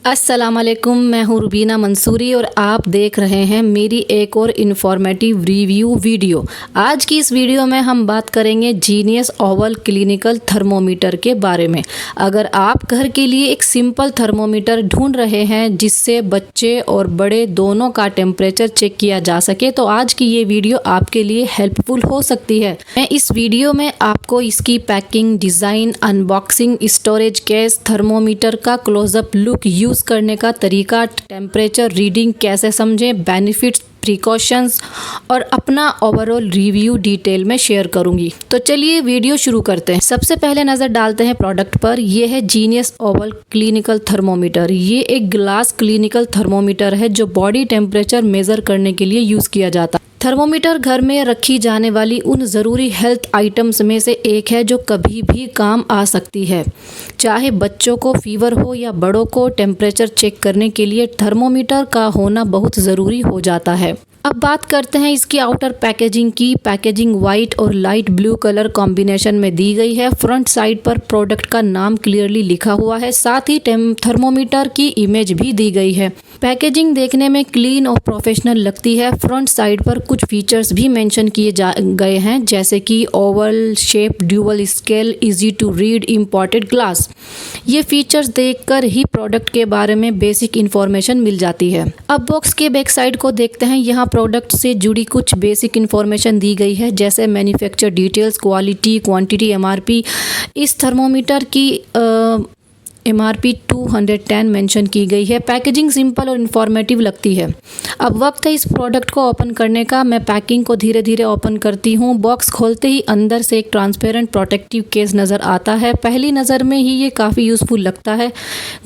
अस्सलाम वालेकुम, मैं हूँ रुबीना मंसूरी और आप देख रहे हैं मेरी एक और इन्फॉर्मेटिव रिव्यू वीडियो। आज की इस वीडियो में हम बात करेंगे जीनियस ओवल क्लिनिकल थर्मोमीटर के बारे में। अगर आप घर के लिए एक सिंपल थर्मोमीटर ढूंढ रहे हैं जिससे बच्चे और बड़े दोनों का टेम्परेचर चेक किया जा सके तो आज की ये वीडियो आपके लिए हेल्पफुल हो सकती है। मैं इस वीडियो में आपको इसकी packing, design, unboxing, storage case, thermometer का क्लोजअप लुक, यूज़ करने का तरीका, टेम्परेचर रीडिंग कैसे समझें, बेनिफिट्स, प्रिकॉशंस और अपना ओवरऑल रिव्यू डिटेल में शेयर करूंगी। तो चलिए वीडियो शुरू करते हैं। सबसे पहले नज़र डालते हैं प्रोडक्ट पर। यह है जीनियस ओवल क्लिनिकल थर्मोमीटर। ये एक ग्लास क्लिनिकल थर्मोमीटर है जो बॉडी टेम्परेचर मेज़र करने के लिए यूज़ किया जाता है। थर्मोमीटर घर में रखी जाने वाली उन ज़रूरी हेल्थ आइटम्स में से एक है जो कभी भी काम आ सकती है। चाहे बच्चों को फीवर हो या बड़ों को टेम्परेचर चेक करने के लिए थर्मोमीटर का होना बहुत ज़रूरी हो जाता है। अब बात करते हैं इसकी आउटर पैकेजिंग की। पैकेजिंग वाइट और लाइट ब्लू कलर कॉम्बिनेशन में दी गई है। फ्रंट साइड पर प्रोडक्ट का नाम क्लियरली लिखा हुआ है, साथ ही थर्मोमीटर की इमेज भी दी गई है। पैकेजिंग देखने में क्लीन और प्रोफेशनल लगती है। फ्रंट साइड पर कुछ फीचर्स भी मेंशन किए गए हैं जैसे कि oval shape, dual scale, easy to read, imported glass. ये फीचर्स देखकर ही प्रोडक्ट के बारे में बेसिक इंफॉर्मेशन मिल जाती है। अब बॉक्स के बैक साइड को देखते हैं। यहाँ प्रोडक्ट से जुड़ी कुछ बेसिक इन्फॉर्मेशन दी गई है जैसे manufacture details, quality, quantity, MRP. इस थर्मोमीटर की एमआरपी 210 मेंशन की गई है। पैकेजिंग सिंपल और इन्फॉर्मेटिव लगती है। अब वक्त है इस प्रोडक्ट को ओपन करने का। मैं पैकिंग को धीरे धीरे ओपन करती हूँ। बॉक्स खोलते ही अंदर से एक ट्रांसपेरेंट प्रोटेक्टिव केस नज़र आता है। पहली नज़र में ही ये काफ़ी यूज़फुल लगता है।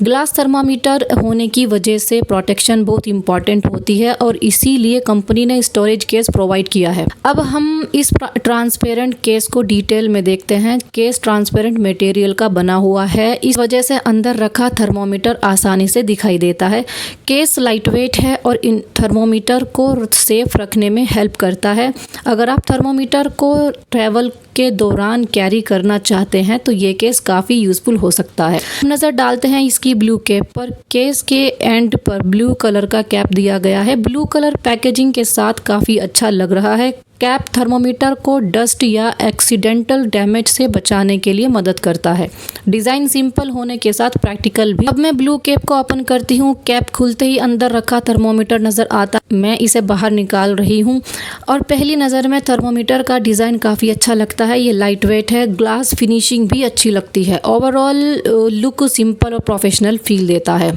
ग्लास थर्मामीटर होने की वजह से प्रोटेक्शन बहुत इंपॉर्टेंट होती है और इसीलिए कंपनी ने स्टोरेज केस प्रोवाइड किया है। अब हम इस ट्रांसपेरेंट केस को डिटेल में देखते हैं। केस ट्रांसपेरेंट मटेरियल का बना हुआ है, इस वजह से अंदर रखा थर्मोमीटर आसानी से दिखाई देता है। केस लाइटवेट है और इन थर्मोमीटर को सेफ रखने में हेल्प करता है। अगर आप थर्मोमीटर को ट्रैवल के दौरान कैरी करना चाहते हैं तो ये केस काफ़ी यूज़फुल हो सकता है। नज़र डालते हैं इसकी ब्लू कैप पर। केस के एंड पर ब्लू कलर का कैप दिया गया है। ब्लू कलर पैकेजिंग के साथ काफ़ी अच्छा लग रहा है। कैप थर्मोमीटर को डस्ट या एक्सीडेंटल डैमेज से बचाने के लिए मदद करता है। डिज़ाइन सिंपल होने के साथ प्रैक्टिकल भी। अब मैं ब्लू कैप को ओपन करती हूँ। कैप खुलते ही अंदर रखा थर्मोमीटर नज़र आता। मैं इसे बाहर निकाल रही हूँ और पहली नज़र में थर्मोमीटर का डिज़ाइन काफ़ी अच्छा लगता है। ये लाइट वेट है। ग्लास फिनिशिंग भी अच्छी लगती है। ओवरऑल लुक सिंपल और प्रोफेशनल फील देता है।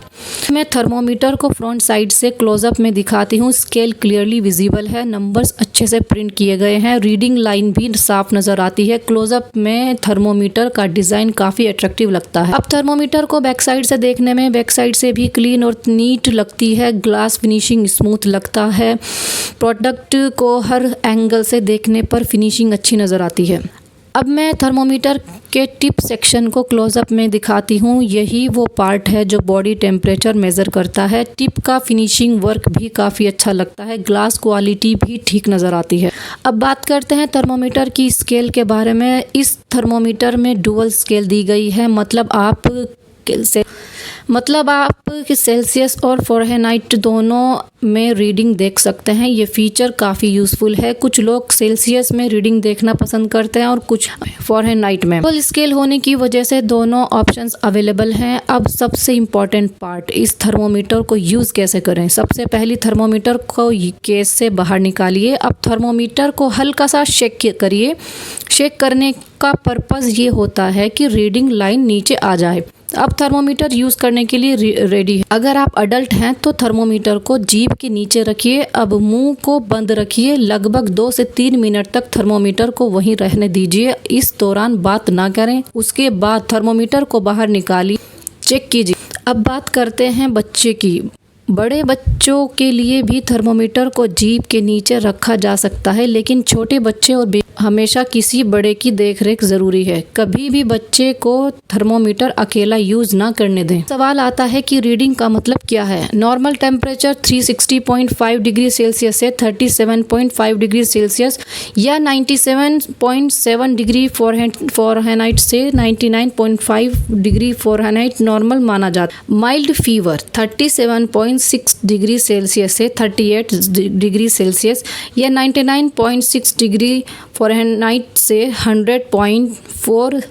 मैं थर्मोमीटर को फ्रंट साइड से क्लोजअप में दिखाती हूँ। स्केल क्लियरली विजिबल है। नंबर्स अच्छे से प्रिंट किए गए हैं। रीडिंग लाइन भी साफ नजर आती है। क्लोजअप में थर्मोमीटर का डिजाइन काफी अट्रैक्टिव लगता है। अब थर्मोमीटर को बैक साइड से देखने में बैक साइड से भी क्लीन और नीट लगती है। ग्लास फिनिशिंग स्मूथ लगता है। प्रोडक्ट को हर एंगल से देखने पर फिनिशिंग अच्छी नजर आती है। अब मैं थर्मोमीटर के टिप सेक्शन को क्लोजअप में दिखाती हूँ। यही वो पार्ट है जो बॉडी टेम्परेचर मेज़र करता है। टिप का फिनिशिंग वर्क भी काफ़ी अच्छा लगता है। ग्लास क्वालिटी भी ठीक नज़र आती है। अब बात करते हैं थर्मोमीटर की स्केल के बारे में। इस थर्मोमीटर में डुअल स्केल दी गई है, मतलब आप सेल्सियस और फ़ारेनहाइट दोनों में रीडिंग देख सकते हैं। ये फीचर काफ़ी यूज़फुल है। कुछ लोग सेल्सियस में रीडिंग देखना पसंद करते हैं और कुछ फ़ारेनहाइट में। डबल स्केल होने की वजह से दोनों ऑप्शंस अवेलेबल हैं। अब सबसे इम्पॉर्टेंट पार्ट, इस थर्मोमीटर को यूज़ कैसे करें। सबसे पहले थर्मोमीटर को केस से बाहर निकालिए। अब थर्मोमीटर को हल्का सा शेक करिए। शेक करने का पर्पज़ ये होता है कि रीडिंग लाइन नीचे आ जाए। अब थर्मोमीटर यूज़ करने के लिए रेडी है। अगर आप अडल्ट हैं तो थर्मोमीटर को जीभ के नीचे रखिए। अब मुंह को बंद रखिए। लगभग 2 से 3 मिनट तक थर्मोमीटर को वहीं रहने दीजिए। इस दौरान बात ना करें। उसके बाद थर्मोमीटर को बाहर निकालिए, चेक कीजिए। अब बात करते हैं बच्चे की। बड़े बच्चों के लिए भी थर्मोमीटर को जीभ के नीचे रखा जा सकता है, लेकिन छोटे बच्चे और हमेशा किसी बड़े की देखरेख ज़रूरी है। कभी भी बच्चे को थर्मोमीटर अकेला यूज़ ना करने दें। सवाल आता है कि रीडिंग का मतलब क्या है। नॉर्मल टेम्परेचर 360.5 डिग्री सेल्सियस से 37.5 डिग्री सेल्सियस या 97.7 डिग्री फ़ारेनहाइट से 99.5 डिग्री फ़ारेनहाइट नॉर्मल माना जाता है। माइल्ड फीवर 37.6 डिग्री सेल्सियस से 38 डिग्री सेल्सियस या 99.6 डिग्री फ़ारेनहाइट से 100.4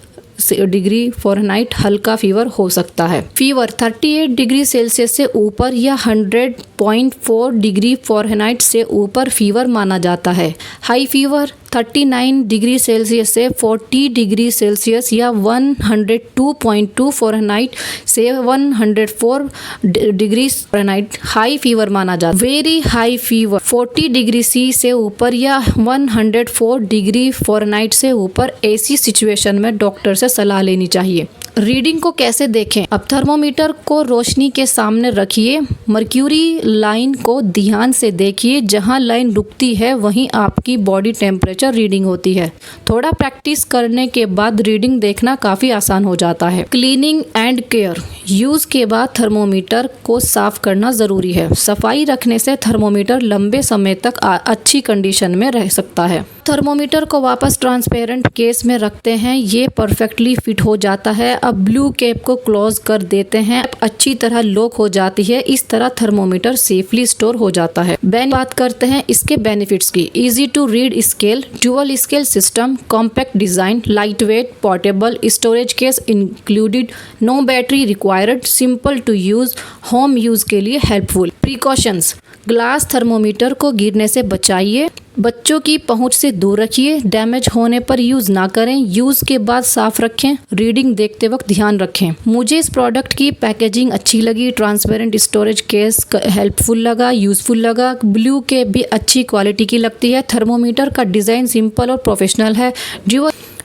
डिग्री फ़ारेनहाइट हल्का फीवर हो सकता है। फीवर 38 डिग्री सेल्सियस से ऊपर या 100.4 डिग्री फ़ारेनहाइट से ऊपर फीवर माना जाता है। हाई फीवर 39 डिग्री सेल्सियस से 40 डिग्री सेल्सियस या 102.2 फ़ारेनहाइट से 104 डिग्री फ़ारेनहाइट हाई फीवर माना जाता है। Very high fever 40 degree C से ऊपर या 104 डिग्री फ़ारेनहाइट से ऊपर, ऐसी सिचुएशन में डॉक्टर से सलाह लेनी चाहिए। रीडिंग को कैसे देखें। अब थर्मोमीटर को रोशनी के सामने रखिए, मर्क्यूरी लाइन को ध्यान से देखिए। जहां लाइन रुकती है वहीं आपकी बॉडी टेम्परेचर रीडिंग होती है। थोड़ा प्रैक्टिस करने के बाद रीडिंग देखना काफ़ी आसान हो जाता है। Cleaning and care. यूज़ के बाद थर्मोमीटर को साफ करना ज़रूरी है। सफाई रखने से थर्मोमीटर लंबे समय तक अच्छी कंडीशन में रह सकता है। थर्मोमीटर को वापस ट्रांसपेरेंट केस में रखते हैं, ये परफेक्टली फिट हो जाता है। अब ब्लू कैप को क्लोज कर देते हैं, अच्छी तरह लॉक हो जाती है। इस तरह थर्मोमीटर सेफली स्टोर हो जाता है। बात करते हैं इसके बेनिफिट्स की। Easy to read scale, dual scale system, compact design, light weight, portable, storage case included, no battery required, simple to use, home use के लिए हेल्पफुल। प्रिकॉशंस। ग्लास थर्मोमीटर को गिरने से बचाइए, बच्चों की पहुंच से दूर रखिए, डैमेज होने पर यूज़ ना करें, यूज़ के बाद साफ रखें, रीडिंग देखते वक्त ध्यान रखें। मुझे इस प्रोडक्ट की पैकेजिंग अच्छी लगी, ट्रांसपेरेंट स्टोरेज केस हेल्पफुल लगा, यूज़फुल लगा। ब्लू के भी अच्छी क्वालिटी की लगती है। थर्मोमीटर का डिज़ाइन सिंपल और प्रोफेशनल है।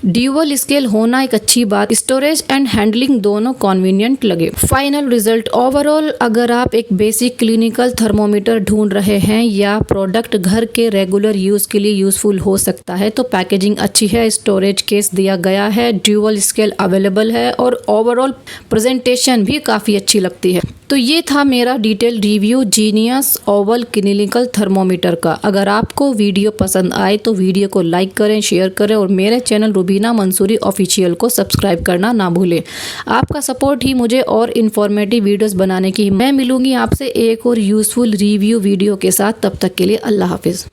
ड्यूअल स्केल होना एक अच्छी बात। स्टोरेज एंड हैंडलिंग दोनों कन्वीनियंट लगे। Final result. ओवरऑल अगर आप एक बेसिक क्लिनिकल थर्मोमीटर ढूंढ रहे हैं या प्रोडक्ट घर के रेगुलर यूज़ के लिए यूज़फुल हो सकता है तो पैकेजिंग अच्छी है, स्टोरेज केस दिया गया है, ड्यूअल स्केल अवेलेबल है और ओवरऑल प्रेजेंटेशन भी काफ़ी अच्छी लगती है। तो ये था मेरा detail review genius Oval clinical thermometer का। अगर आपको वीडियो पसंद आए तो वीडियो को लाइक करें, शेयर करें और मेरे चैनल रुबीना मंसूरी ऑफिशियल को सब्सक्राइब करना ना भूलें। आपका सपोर्ट ही मुझे और इन्फॉर्मेटिव वीडियोस बनाने की। मैं मिलूंगी आपसे एक और यूज़फुल रिव्यू वीडियो के साथ। तब तक के लिए अल्लाह हाफिज़।